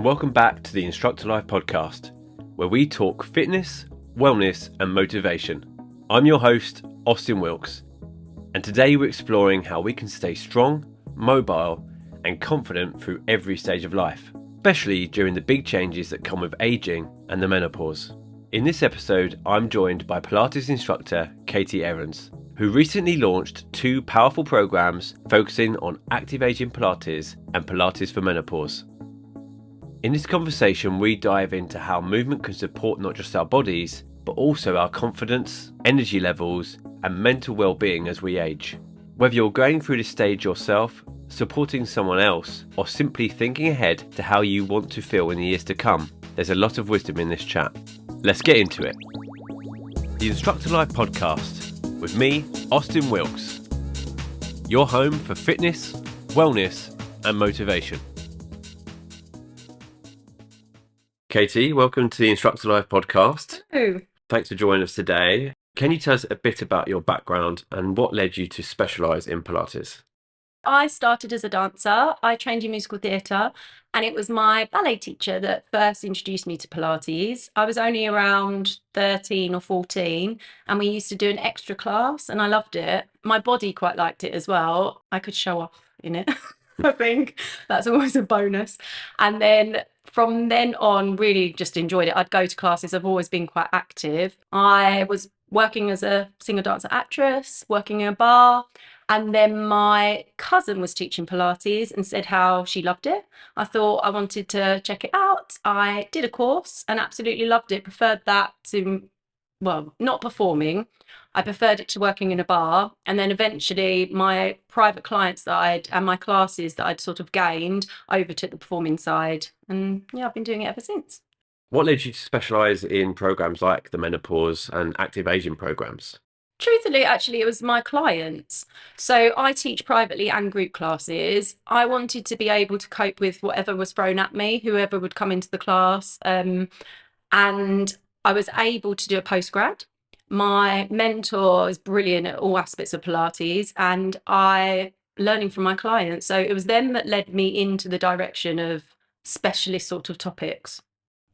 and welcome back to the InstructorLive Podcast, where we talk fitness, wellness and motivation. I'm your host, Austin Wilks, and today we're exploring how we can stay strong, mobile and confident through every stage of life, especially during the big changes that come with aging and the menopause. In this episode, I'm joined by Pilates instructor Katy Ahrens, who recently launched 2 powerful programs focusing on active aging Pilates and Pilates for menopause. In this conversation, we dive into how movement can support not just our bodies, but also our confidence, energy levels, and mental well-being as we age. Whether you're going through this stage yourself, supporting someone else, or simply thinking ahead to how you want to feel in the years to come, there's a lot of wisdom in this chat. Let's get into it. The InstructorLive Podcast with me, Austin Wilks, your home for fitness, wellness, and motivation. Katy, welcome to the InstructorLive Podcast. Hello. Thanks for joining us today. Can you tell us a bit about your background and what led you to specialise in Pilates? I started as a dancer. I trained in musical theatre, and it was my ballet teacher that first introduced me to Pilates. I was only around 13 or 14, and we used to do an extra class, and I loved it. My body quite liked it as well. I could show off in it. I think that's always a bonus. And then from then on, really just enjoyed it. I'd go to classes. I've always been quite active. I was working as a singer, dancer, actress, working in a bar. And then my cousin was teaching Pilates and said how she loved it. I thought I wanted to check it out. I did a course and absolutely loved it. Preferred that to, well, not performing. I preferred it to working in a bar. And then eventually my private clients and my classes that I'd sort of gained overtook the performing side. And yeah, I've been doing it ever since. What led you to specialise in programs like the menopause and active aging programs? Truthfully, actually, it was my clients. So I teach privately and group classes. I wanted to be able to cope with whatever was thrown at me, whoever would come into the class. And I was able to do a postgrad. My mentor is brilliant at all aspects of Pilates, and learning from my clients. So it was them that led me into the direction of specialist sort of topics.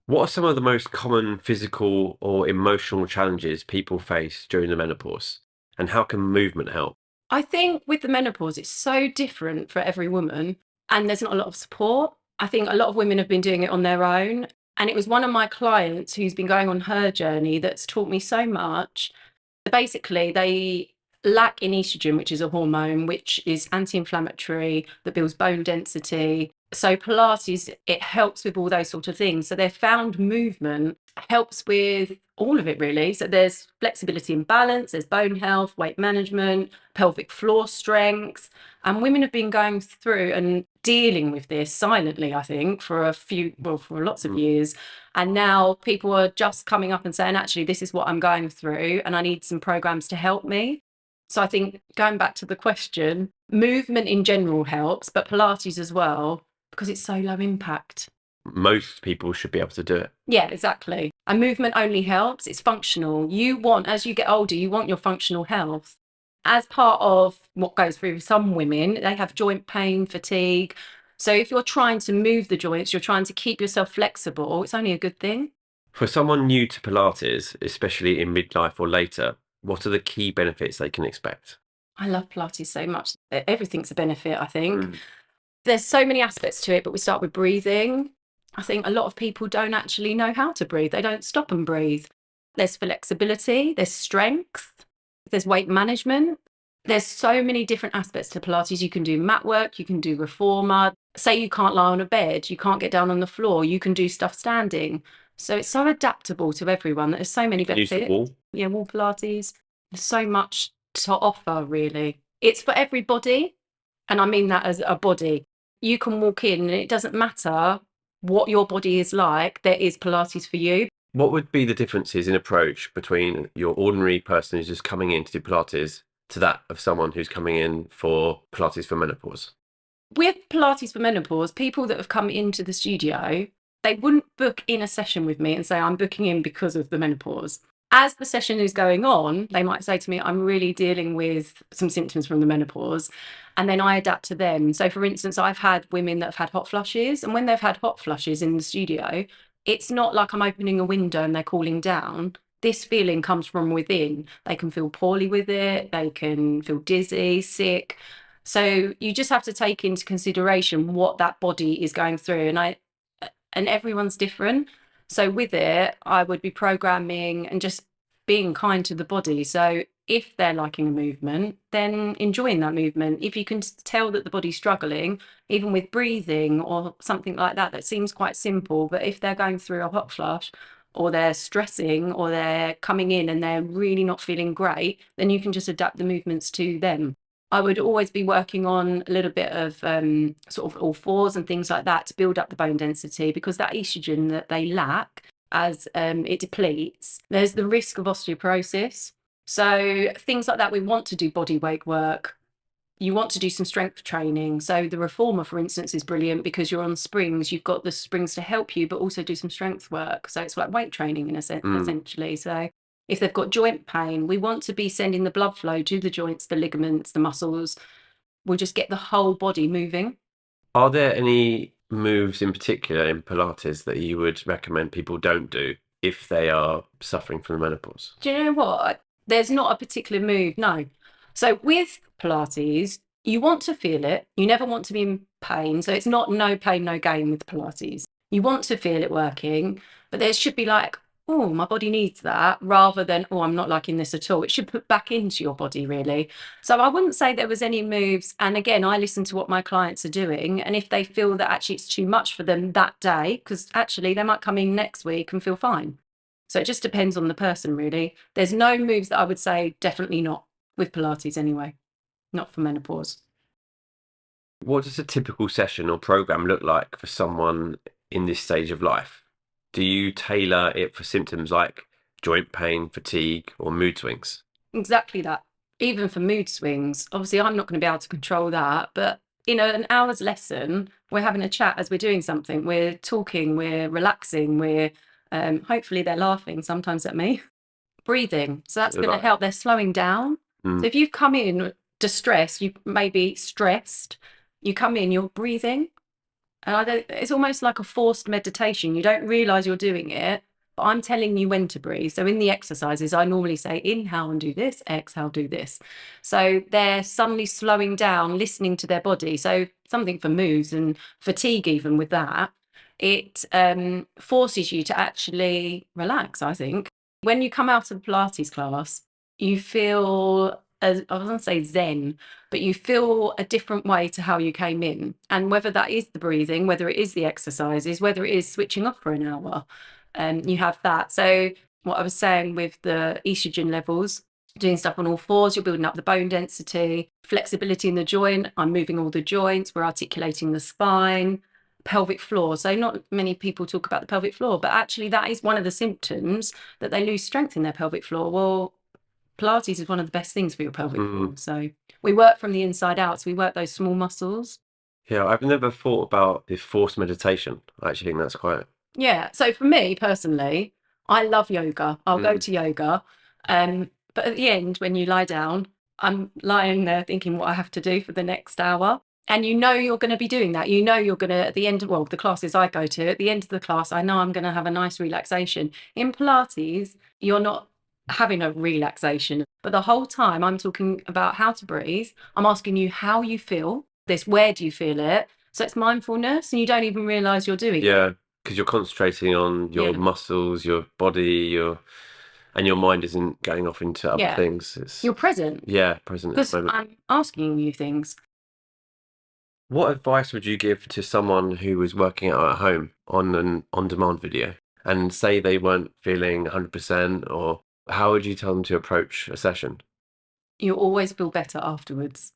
What are some of the most common physical or emotional challenges people face during the menopause? And how can movement help? I think with the menopause, it's so different for every woman, and there's not a lot of support. I think a lot of women have been doing it on their own. And it was one of my clients who's been going on her journey that's taught me so much. Basically, they lack in estrogen, which is a hormone, which is anti-inflammatory, that builds bone density. So Pilates, it helps with all those sort of things. So they've found movement helps with all of it, really. So there's flexibility and balance, there's bone health, weight management, pelvic floor strength. And women have been going through and dealing with this silently, I think, for lots of years. And now people are just coming up and saying, actually, this is what I'm going through and I need some programs to help me. So I think going back to the question, movement in general helps, but Pilates as well, because it's so low impact. Most people should be able to do it. Yeah, exactly. And movement only helps. It's functional. As you get older, you want your functional health. As part of what goes through some women, they have joint pain, fatigue. So if you're trying to move the joints, you're trying to keep yourself flexible, it's only a good thing. For someone new to Pilates, especially in midlife or later, what are the key benefits they can expect? I love Pilates so much. Everything's a benefit, I think. There's so many aspects to it, but we start with breathing. I think a lot of people don't actually know how to breathe. They don't stop and breathe. There's flexibility, there's strength, there's weight management. There's so many different aspects to Pilates. You can do mat work, you can do reformer. Say you can't lie on a bed, you can't get down on the floor, you can do stuff standing. So it's so adaptable to everyone. There's so many benefits. Use the wall. Yeah, wall Pilates. There's so much to offer, really. It's for everybody. And I mean that as a body. You can walk in and it doesn't matter what your body is like, there is Pilates for you. What would be the differences in approach between your ordinary person who's just coming in to do Pilates to that of someone who's coming in for Pilates for menopause? With Pilates for menopause, people that have come into the studio, they wouldn't book in a session with me and say, I'm booking in because of the menopause. as the session is going on, they might say to me, I'm really dealing with some symptoms from the menopause. And then I adapt to them. So, for instance, I've had women that have had hot flushes. And when they've had hot flushes in the studio, it's not like I'm opening a window and they're cooling down. This feeling comes from within. They can feel poorly with it, they can feel dizzy, sick. So, you just have to take into consideration what that body is going through. And everyone's different. So with it, I would be programming and just being kind to the body. So if they're liking a movement, then enjoying that movement. If you can tell that the body's struggling, even with breathing or something like that, that seems quite simple. But if they're going through a hot flush, or they're stressing, or they're coming in and they're really not feeling great, then you can just adapt the movements to them. I would always be working on a little bit of sort of all fours and things like that to build up the bone density, because that estrogen that they lack, as it depletes, there's the risk of osteoporosis. So things like that, we want to do body weight work. You want to do some strength training. So the reformer, for instance, is brilliant because you're on springs. You've got the springs to help you, but also do some strength work. So it's like weight training in a sense, essentially. So if they've got joint pain, we want to be sending the blood flow to the joints, the ligaments, the muscles. We'll just get the whole body moving. Are there any moves in particular in Pilates that you would recommend people don't do if they are suffering from the menopause? Do you know what? There's not a particular move, no. So with Pilates, you want to feel it. You never want to be in pain. So it's not no pain, no gain with Pilates. You want to feel it working, but there should be like, oh, my body needs that, rather than, oh, I'm not liking this at all. It should put back into your body, really. So I wouldn't say there was any moves. And again, I listen to what my clients are doing. And if they feel that actually it's too much for them that day, because actually they might come in next week and feel fine. So it just depends on the person, really. There's no moves that I would say definitely not with Pilates anyway, not for menopause. What does a typical session or program look like for someone in this stage of life? Do you tailor it for symptoms like joint pain, fatigue, or mood swings? Exactly that. Even for mood swings, obviously I'm not going to be able to control that, but an hour's lesson, we're having a chat as we're doing something, we're talking, we're relaxing, we're hopefully they're laughing sometimes at me. Breathing, so that's going to help. They're slowing down. So if you've come in distressed, you may be stressed, you come in, you're breathing, and it's almost like a forced meditation. You don't realize you're doing it, but I'm telling you when to breathe. So in the exercises, I normally say inhale and do this, exhale, do this. So they're suddenly slowing down, listening to their body. So something for moods and fatigue, even with that, it forces you to actually relax, I think. When you come out of Pilates class, you feel, I was going to say zen, but you feel a different way to how you came in. And whether that is the breathing, whether it is the exercises, whether it is switching off for an hour, you have that. So what I was saying with the estrogen levels, doing stuff on all fours, you're building up the bone density, flexibility in the joint. I'm moving all the joints, we're articulating the spine, pelvic floor. So not many people talk about the pelvic floor, but actually that is one of the symptoms that they lose strength in their pelvic floor. Well, Pilates is one of the best things for your pelvic floor. So we work from the inside out. So we work those small muscles. Yeah, I've never thought about this forced meditation. I actually think that's quite... Yeah. So for me personally, I love yoga. I'll go to yoga. But at the end, when you lie down, I'm lying there thinking what I have to do for the next hour. And you're going to be doing that. You're going to, at the end of, well, the classes I go to, at the end of the class, I know I'm going to have a nice relaxation. In Pilates, you're not having a relaxation, but the whole time I'm talking about how to breathe. I'm asking you how you feel this, where do you feel it? So it's mindfulness, and you don't even realize you're doing it. Yeah, because you're concentrating on your muscles, your body, and your mind isn't going off into other things. You're present. Yeah, present at Because the moment. I'm asking you things. What advice would you give to someone who was working out at home on an on-demand video and say they weren't feeling 100%, or how would you tell them to approach a session? You always feel better afterwards.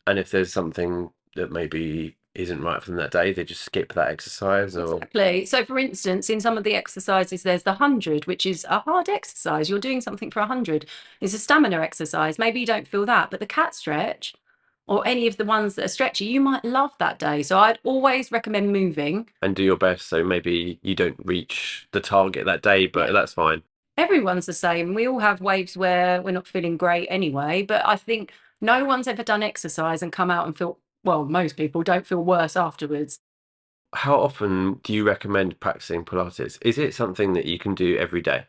And if there's something that maybe isn't right for them that day, they just skip that exercise? Or... Exactly. So for instance, in some of the exercises, there's the 100, which is a hard exercise. You're doing something for 100. It's a stamina exercise. Maybe you don't feel that, but the cat stretch or any of the ones that are stretchy, you might love that day. So I'd always recommend moving. And do your best. So maybe you don't reach the target that day, but that's fine. Everyone's the same. We all have waves where we're not feeling great anyway, but I think no one's ever done exercise and come out and feel, well, most people don't feel worse afterwards. How often do you recommend practicing Pilates? Is it something that you can do every day?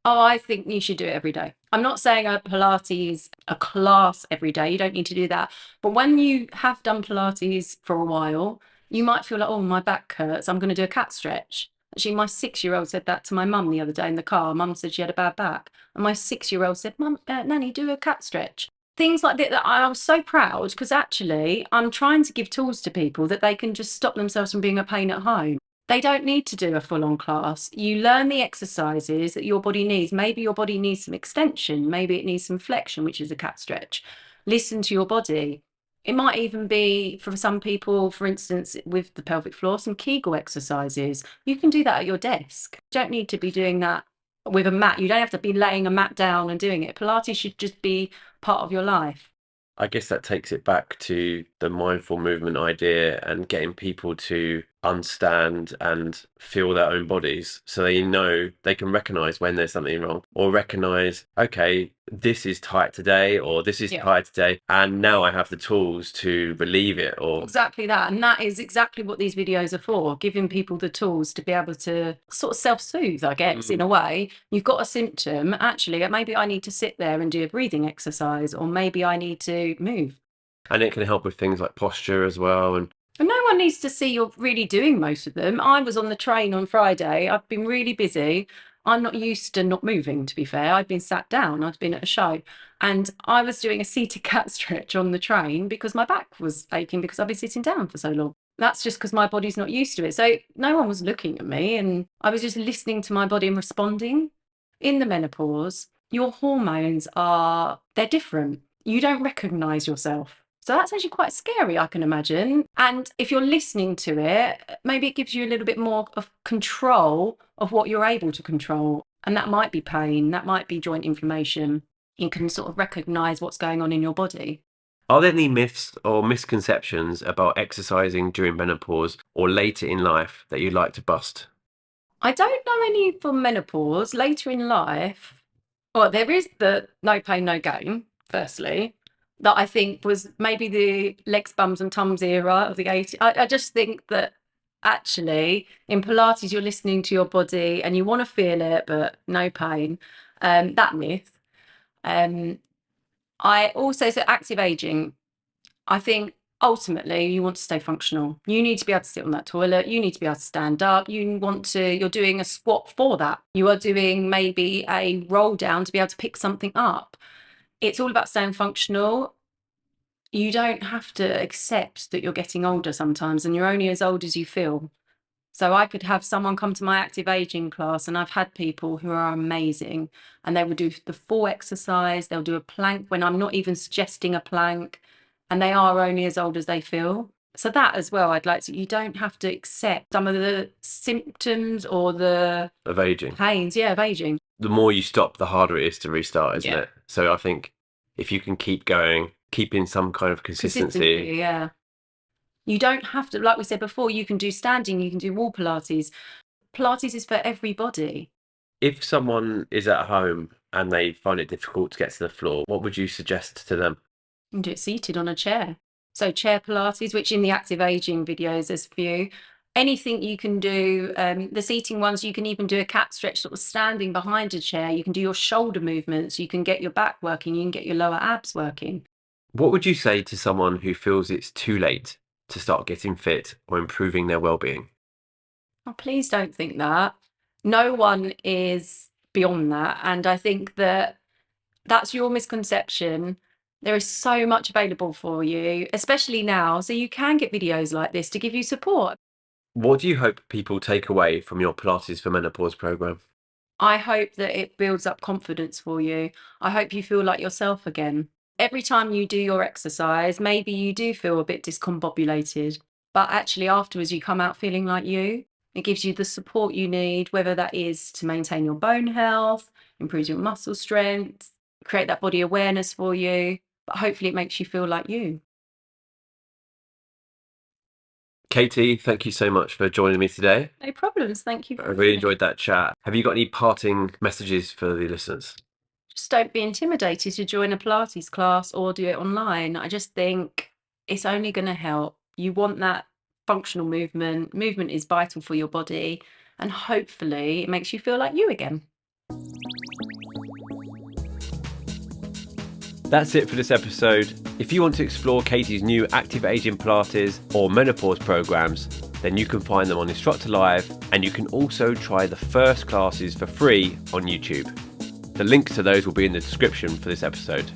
Oh, I think you should do it every day. I'm not saying a Pilates, a class every day. You don't need to do that. But when you have done Pilates for a while, you might feel like, oh, my back hurts. I'm going to do a cat stretch. Actually, my 6-year-old said that to my mum the other day in the car. Mum said she had a bad back. And my 6-year-old said, Mum, Nanny, do a cat stretch. Things like that I was so proud because actually I'm trying to give tools to people that they can just stop themselves from being a pain at home. They don't need to do a full-on class. You learn the exercises that your body needs. Maybe your body needs some extension. Maybe it needs some flexion, which is a cat stretch. Listen to your body. It might even be, for some people, for instance, with the pelvic floor, some Kegel exercises. You can do that at your desk. You don't need to be doing that with a mat. You don't have to be laying a mat down and doing it. Pilates should just be part of your life. I guess that takes it back to the mindful movement idea and getting people to understand and feel their own bodies so they know they can recognize when there's something wrong or recognize, okay, this is tight today or this is tight today. And now I have the tools to relieve it or exactly that. And that is exactly what these videos are for, giving people the tools to be able to sort of self-soothe, I guess, in a way. You've got a symptom. Actually, maybe I need to sit there and do a breathing exercise, or maybe I need to move. And it can help with things like posture as well. And no one needs to see you're really doing most of them. I was on the train on Friday. I've been really busy. I'm not used to not moving, to be fair. I've been sat down. I've been at a show. And I was doing a seated cat stretch on the train because my back was aching because I've been sitting down for so long. That's just because my body's not used to it. So no one was looking at me and I was just listening to my body and responding. In the menopause, your hormones they're different. You don't recognize yourself. So that's actually quite scary, I can imagine. And if you're listening to it, maybe it gives you a little bit more of control of what you're able to control. And that might be pain, that might be joint inflammation. You can sort of recognize what's going on in your body. are there any myths or misconceptions about exercising during menopause or later in life that you'd like to bust? I don't know any for menopause. Later in life, well, there is the no pain, no gain, firstly, that I think was maybe the legs, bums and tums era of the 80s. I just think that actually in Pilates, you're listening to your body and you want to feel it, but no pain. That myth. I also, so active aging, I think ultimately you want to stay functional. You need to be able to sit on that toilet. You need to be able to stand up. You're doing a squat for that. You are doing maybe a roll down to be able to pick something up. It's all about staying functional. You don't have to accept that you're getting older sometimes and you're only as old as you feel. So I could have someone come to my active aging class and I've had people who are amazing and they will do the full exercise. They'll do a plank when I'm not even suggesting a plank and they are only as old as they feel. So that as well, I'd like to, you don't have to accept some of the symptoms or the Of aging. pains, of aging. The more you stop, the harder it is to restart, isn't it? So I think if you can keep going, keeping some kind of consistency. Yeah. You don't have to, like we said before, you can do standing, you can do wall Pilates. Pilates is for everybody. If someone is at home and they find it difficult to get to the floor, what would you suggest to them? You can do it seated on a chair. So chair Pilates, which in the active aging videos, there's a few. Anything you can do, the seating ones, you can even do a cat stretch sort of standing behind a chair. You can do your shoulder movements. You can get your back working. You can get your lower abs working. What would you say to someone who feels it's too late to start getting fit or improving their well-being? Oh, please don't think that. No one is beyond that. And I think that that's your misconception. There is so much available for you, especially now. So you can get videos like this to give you support. What do you hope people take away from your Pilates for Menopause program? I hope that it builds up confidence for you. I hope you feel like yourself again. Every time you do your exercise, maybe you do feel a bit discombobulated, but actually afterwards you come out feeling like you. It gives you the support you need, whether that is to maintain your bone health, improve your muscle strength, create that body awareness for you, but hopefully it makes you feel like you. Katy, thank you so much for joining me today. No problems. Thank you. I really enjoyed that chat. Have you got any parting messages for the listeners? Just don't be intimidated to join a Pilates class or do it online. I just think it's only going to help. You want that functional movement. Movement is vital for your body, and hopefully it makes you feel like you again. That's it for this episode. If you want to explore Katy's new Active Aging Pilates or Menopause programs, then you can find them on InstructorLive, and you can also try the first classes for free on YouTube. The links to those will be in the description for this episode.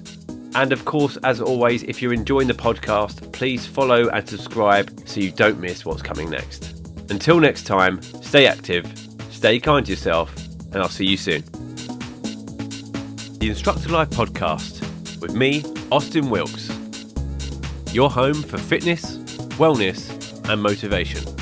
And of course, as always, if you're enjoying the podcast, please follow and subscribe so you don't miss what's coming next. Until next time, stay active, stay kind to yourself, and I'll see you soon. The InstructorLive Podcast with me, Austin Wilks. Your home for fitness, wellness, and motivation.